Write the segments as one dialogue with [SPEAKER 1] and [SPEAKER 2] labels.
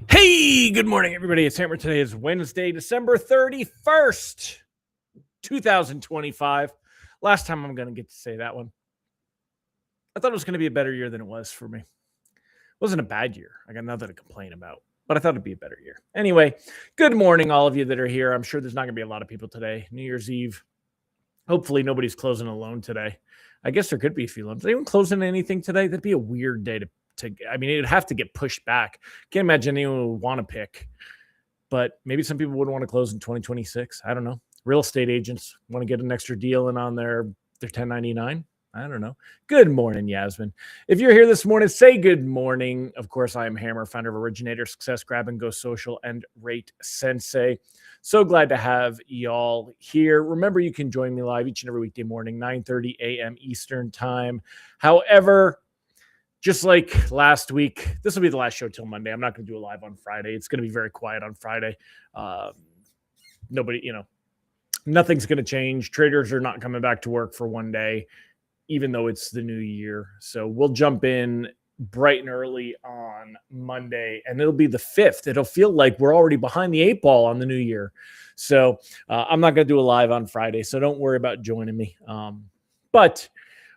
[SPEAKER 1] Hey, good morning, everybody. It's Hammer. Today is Wednesday, December 31st, 2025. Last time I'm going to get to say that one. I thought it was going to be a better year than it was for me. It wasn't a bad year. I got nothing to complain about, but I thought it'd be a better year. Anyway, good morning, all of you that are here. I'm sure there's not going to be a lot of people today. New Year's Eve. Hopefully nobody's closing a loan today. I guess there could be a few loans. Is anyone closing anything today? That'd be a weird day to I mean, it'd have to get pushed back. Can't imagine anyone would want to pick, but maybe some people would want to close in 2026. I don't know. Real estate agents want to get an extra deal in on their 1099. I don't know. Good morning, Yasmin. If you're here this morning, say good morning. Of course, I am Hammer, founder of Originator Success, Grab and Go Social, and Rate Sensei. So glad to have y'all here. Remember, you can join me live each and every weekday morning, 9:30 a.m. Eastern time. However, just like last week, this will be the last show till Monday. I'm not going to do a live on Friday. It's going to be very quiet on Friday. Nobody, nothing's going to change. Traders are not coming back to work for one day, even though it's the new year. So we'll jump in bright and early on Monday, and it'll be the 5th. It'll feel like we're already behind the 8 ball on the new year. So I'm not going to do a live on Friday, so don't worry about joining me. But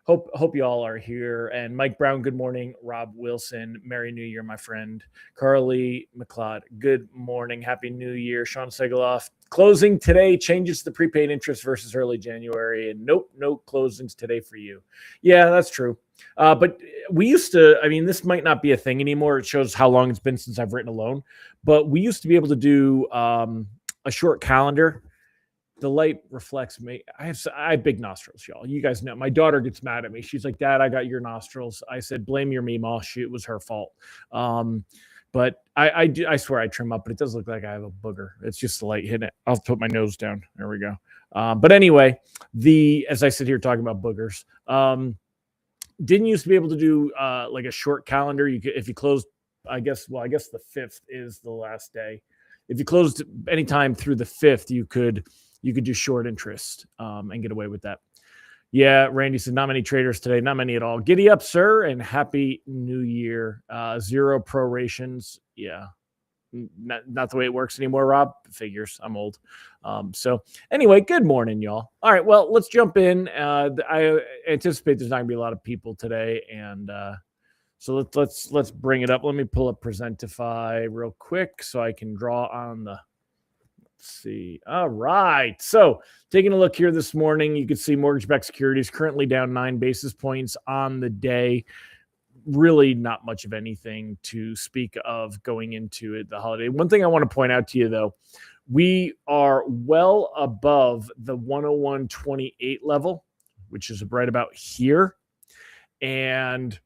[SPEAKER 1] Hope you all are here. And Mike Brown, good morning. Rob Wilson, Merry New Year, my friend. Carly McLeod, good morning. Happy New Year. Sean Segaloff, closing today changes the prepaid interest versus early January. And nope, no closings today for you. Yeah, that's true. But we used to, this might not be a thing anymore. It shows how long it's been since I've written a loan. But we used to be able to do a short calendar. The light reflects me. I have big nostrils, y'all. You guys know. My daughter gets mad at me. She's like, "Dad, I got your nostrils." I said, "Blame your Meemaw. It was her fault." But I swear I trim up, but it does look like I have a booger. It's just the light hitting it. I'll put my nose down. There we go. But anyway, as I sit here talking about boogers, didn't used to be able to do like a short calendar. You could, if you closed, I guess the 5th is the last day. If you closed anytime through the 5th, you could do short interest and get away with that. Yeah, Randy said, not many traders today. Not many at all. Giddy up, sir, and Happy New Year. 0 prorations. Yeah, not the way it works anymore, Rob. Figures. I'm old. So anyway, good morning, y'all. All right, well, let's jump in. I anticipate there's not going to be a lot of people today, and so let's bring it up. Let me pull up Presentify real quick so I can draw on the... see. All right. So taking a look here this morning, you can see mortgage-backed securities currently down 9 basis points on the day. Really not much of anything to speak of going into it, the holiday. One thing I want to point out to you, though, we are well above the 101.28 level, which is right about here. And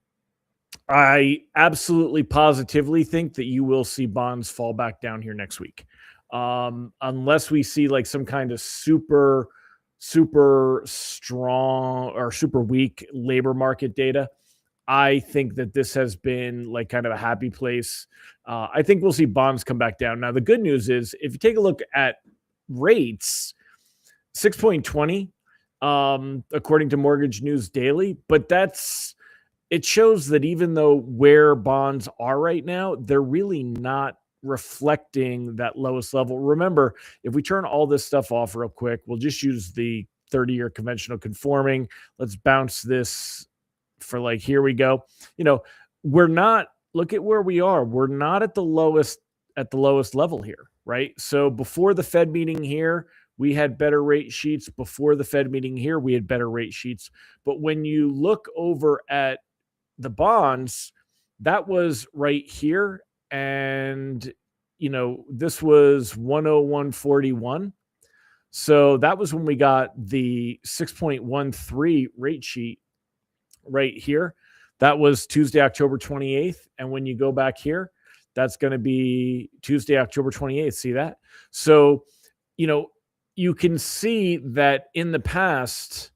[SPEAKER 1] I absolutely positively think that you will see bonds fall back down here next week. Unless we see like some kind of super strong or super weak labor market data, I think that this has been like kind of a happy place. I think we'll see bonds come back down. Now, the good news is if you take a look at rates, 6.20, according to Mortgage News Daily, but it shows that even though where bonds are right now, they're really not reflecting that lowest level. Remember, if we turn all this stuff off real quick, we'll just use the 30-year conventional conforming. Let's bounce this for like, here we go. We're not, look at where we are. We're not at the lowest level here, right? So before the Fed meeting here, we had better rate sheets. Before the Fed meeting here, we had better rate sheets. But when you look over at the bonds, that was right here. And, this was 101.41. So that was when we got the 6.13 rate sheet right here. That was Tuesday, October 28th. And when you go back here, That's going to be Tuesday, October 28th. See that? So, you can see that in the past,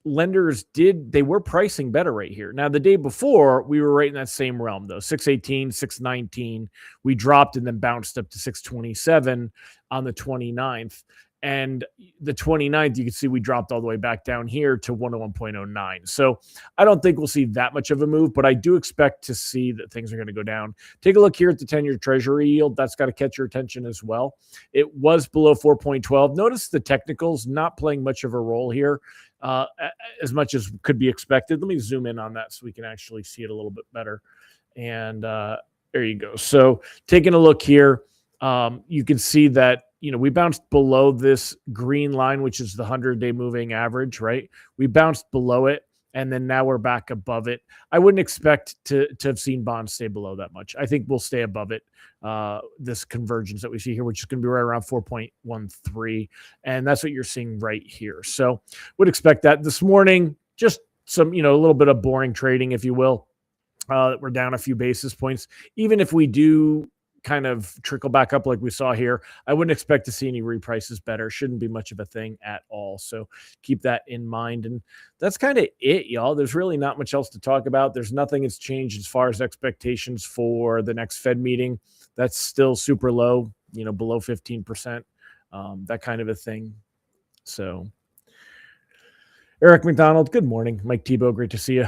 [SPEAKER 1] lenders they were pricing better right here. Now, the day before, we were right in that same realm, though. 618, 619. We dropped and then bounced up to 627 on the 29th. And the 29th, you can see we dropped all the way back down here to 101.09. So I don't think we'll see that much of a move, but I do expect to see that things are going to go down. Take a look here at the 10-year Treasury yield. That's got to catch your attention as well. It was below 4.12. Notice the technicals not playing much of a role here, as much as could be expected. Let me zoom in on that so we can actually see it a little bit better. And there you go. So taking a look here, you can see that we bounced below this green line, which is the 100-day moving average, right? We bounced below it, and then now we're back above it. I wouldn't expect to have seen bonds stay below that much. I think we'll stay above it, this convergence that we see here, which is going to be right around 4.13, and that's what you're seeing right here. So would expect that. This morning, just some, a little bit of boring trading, if you will. We're down a few basis points. Even if we do kind of trickle back up like we saw here, I wouldn't expect to see any reprices better. Shouldn't be much of a thing at all. So keep that in mind. And that's kind of it, y'all. There's really not much else to talk about. There's nothing that's changed as far as expectations for the next Fed meeting. That's still super low, below 15%, that kind of a thing. So Eric McDonald, good morning. Mike Thibault, great to see you.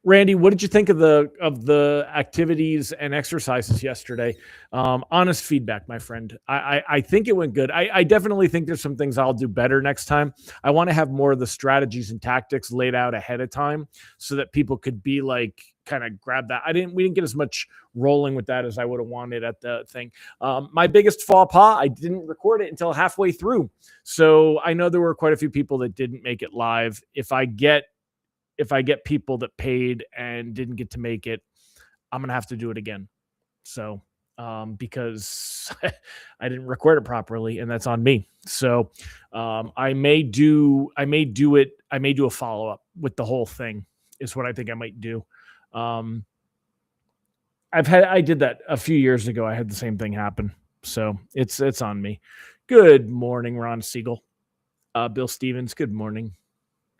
[SPEAKER 1] Randy, what did you think of the activities and exercises yesterday? Honest feedback, my friend. I think it went good. I definitely think there's some things I'll do better next time. I want to have more of the strategies and tactics laid out ahead of time so that people could be like, kind of grab that. We didn't get as much rolling with that as I would have wanted at the thing. My biggest faux pas, I didn't record it until halfway through. So I know there were quite a few people that didn't make it live. If I get people that paid and didn't get to make it, I'm going to have to do it again. So, because I didn't record it properly, and that's on me. So, I may do a follow-up with the whole thing is what I think I might do. I did that a few years ago. I had the same thing happen. So it's on me. Good morning, Ron Siegel. Bill Stevens, good morning.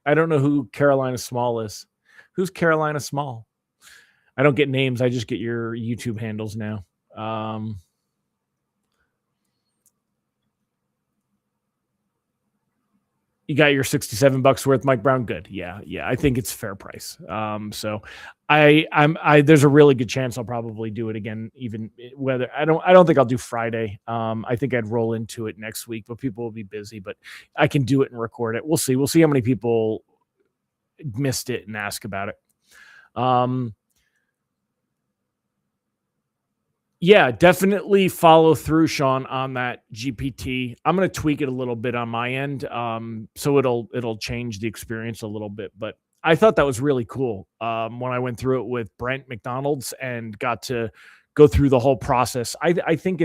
[SPEAKER 1] I don't know who Carolina Small is. Who's Carolina Small? I don't get names. I just get your YouTube handles now. You got your $67 worth, Mike Brown. Good. Yeah. I think it's fair price. So there's a really good chance I'll probably do it again, even whether I don't think I'll do Friday. I think I'd roll into it next week, but people will be busy, but I can do it and record it. We'll see how many people missed it and ask about it. Yeah, definitely follow through, Sean, on that GPT. I'm going to tweak it a little bit on my end, so it'll change the experience a little bit. But I thought that was really cool when I went through it with Brent McDonald's and got to go through the whole process. I think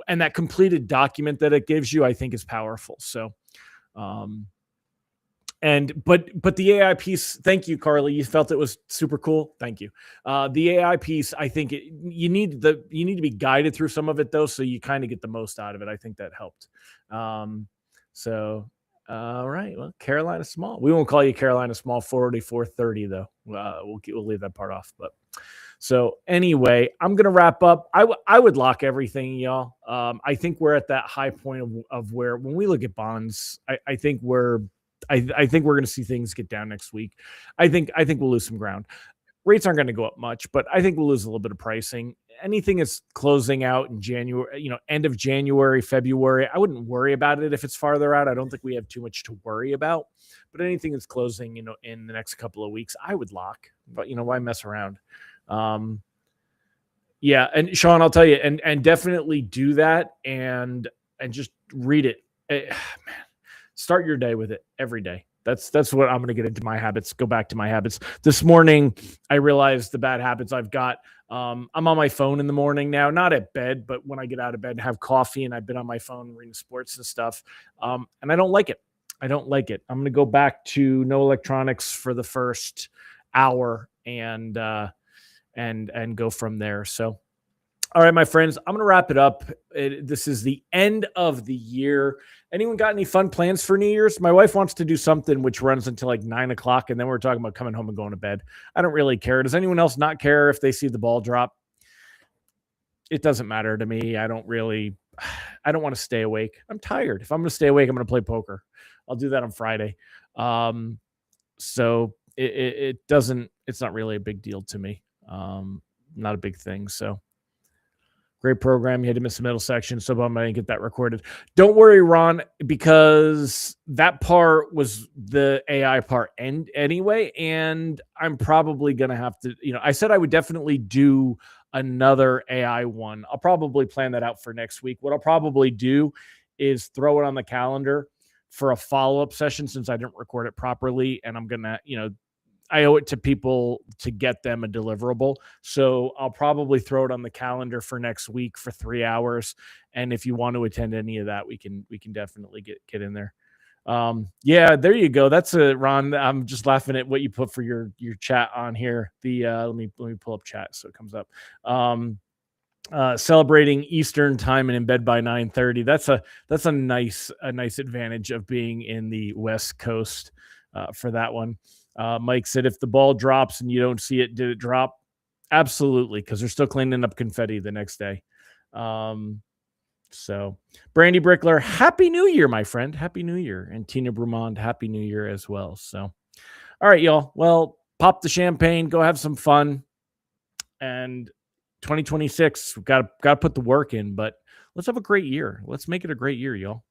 [SPEAKER 1] and that completed document that it gives you, I think is powerful. So, but the AI piece, thank you, Carly. You felt it was super cool. Thank you. The AI piece, I think you need to be guided through some of it though, so you kind of get the most out of it. I think that helped. All right. Well, Carolina Small. We won't call you Carolina Small 430 though. We'll leave that part off. But so anyway, I'm gonna wrap up. I would lock everything, y'all. I think we're at that high point of where when we look at bonds, I think we're going to see things get down next week. I think we'll lose some ground. Rates aren't going to go up much, but I think we'll lose a little bit of pricing. Anything that's closing out in January, end of January, February, I wouldn't worry about it if it's farther out. I don't think we have too much to worry about. But anything that's closing, in the next couple of weeks, I would lock. But why mess around? Yeah, and Sean, I'll tell you, and definitely do that and just read it. Man. Start your day with it every day. That's what I'm going to get into my habits. Go back to my habits. This morning, I realized the bad habits I've got. I'm on my phone in the morning now, not at bed, but when I get out of bed and have coffee, and I've been on my phone reading sports and stuff. And I don't like it. I'm going to go back to no electronics for the first hour and go from there. So, all right, my friends, I'm going to wrap it up. This is the end of the year. Anyone got any fun plans for New Year's? My wife wants to do something which runs until like 9 o'clock, and then we're talking about coming home and going to bed. I don't really care. Does anyone else not care if they see the ball drop? It doesn't matter to me. I don't want to stay awake. I'm tired. If I'm going to stay awake, I'm going to play poker. I'll do that on Friday. So it's not really a big deal to me. Not a big thing. So great program. You had to miss the middle section. So bummed I didn't get that recorded. Don't worry, Ron, because that part was the AI part anyway. And I'm probably going to have to, I said I would definitely do another AI one. I'll probably plan that out for next week. What I'll probably do is throw it on the calendar for a follow-up session since I didn't record it properly. And I'm going to, I owe it to people to get them a deliverable. So I'll probably throw it on the calendar for next week for 3 hours. And if you want to attend any of that, we can definitely get in there. Yeah, there you go. That's a Ron. I'm just laughing at what you put for your chat on here. Let me pull up chat so it comes up. Celebrating Eastern time and in bed by 9:30. That's a nice advantage of being in the West Coast for that one. Mike said, if the ball drops and you don't see it, did it drop? Absolutely, because they're still cleaning up confetti the next day. So Brandy Brickler, Happy New Year, my friend. Happy New Year. And Tina Brumond, Happy New Year as well. So, all right, y'all. Well, pop the champagne, go have some fun. And 2026, we've got to put the work in, but let's have a great year. Let's make it a great year, y'all.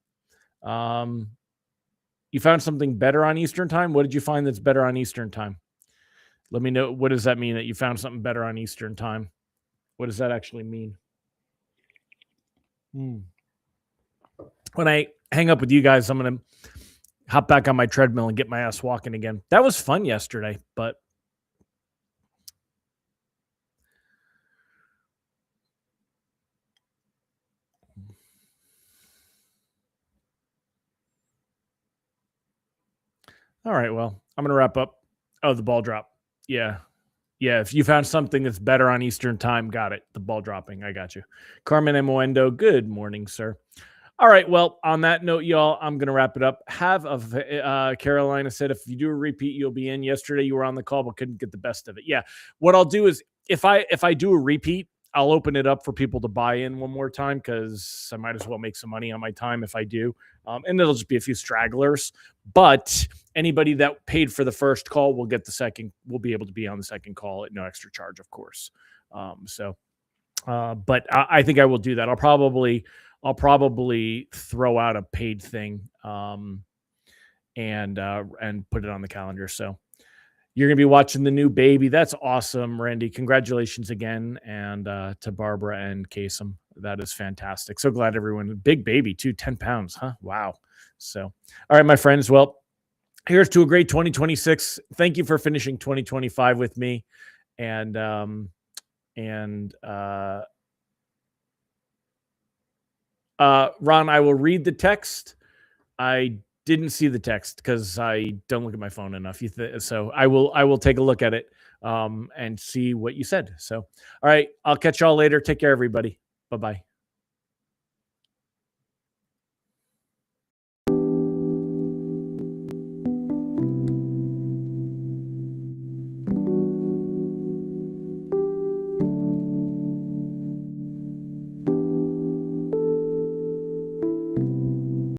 [SPEAKER 1] You found something better on Eastern time? What did you find that's better on Eastern time? Let me know. What does that mean that you found something better on Eastern time? What does that actually mean? When I hang up with you guys, I'm going to hop back on my treadmill and get my ass walking again. That was fun yesterday, but all right, well, I'm going to wrap up. Oh, the ball drop. Yeah. If you found something that's better on Eastern time, got it. The ball dropping. I got you. Carmen Emoendo, good morning, sir. All right, well, on that note, y'all, I'm going to wrap it up. Carolina said, if you do a repeat, you'll be in. Yesterday, you were on the call, but couldn't get the best of it. Yeah, what I'll do is if I do a repeat, I'll open it up for people to buy in one more time because I might as well make some money on my time if I do. And it'll just be a few stragglers. But anybody that paid for the first call will get the second. We'll be able to be on the second call at no extra charge, of course. But I think I will do that. I'll probably throw out a paid thing and put it on the calendar. So you're going to be watching the new baby. That's awesome, Randy. Congratulations again. And to Barbara and Kasem. That is fantastic. So glad everyone, big baby too, 10 pounds, huh? Wow. So, all right, my friends. Well, here's to a great 2026. Thank you for finishing 2025 with me. And Ron, I will read the text. I didn't see the text because I don't look at my phone enough. So I will take a look at it and see what you said. So, all right, I'll catch y'all later. Take care, everybody. Bye-bye.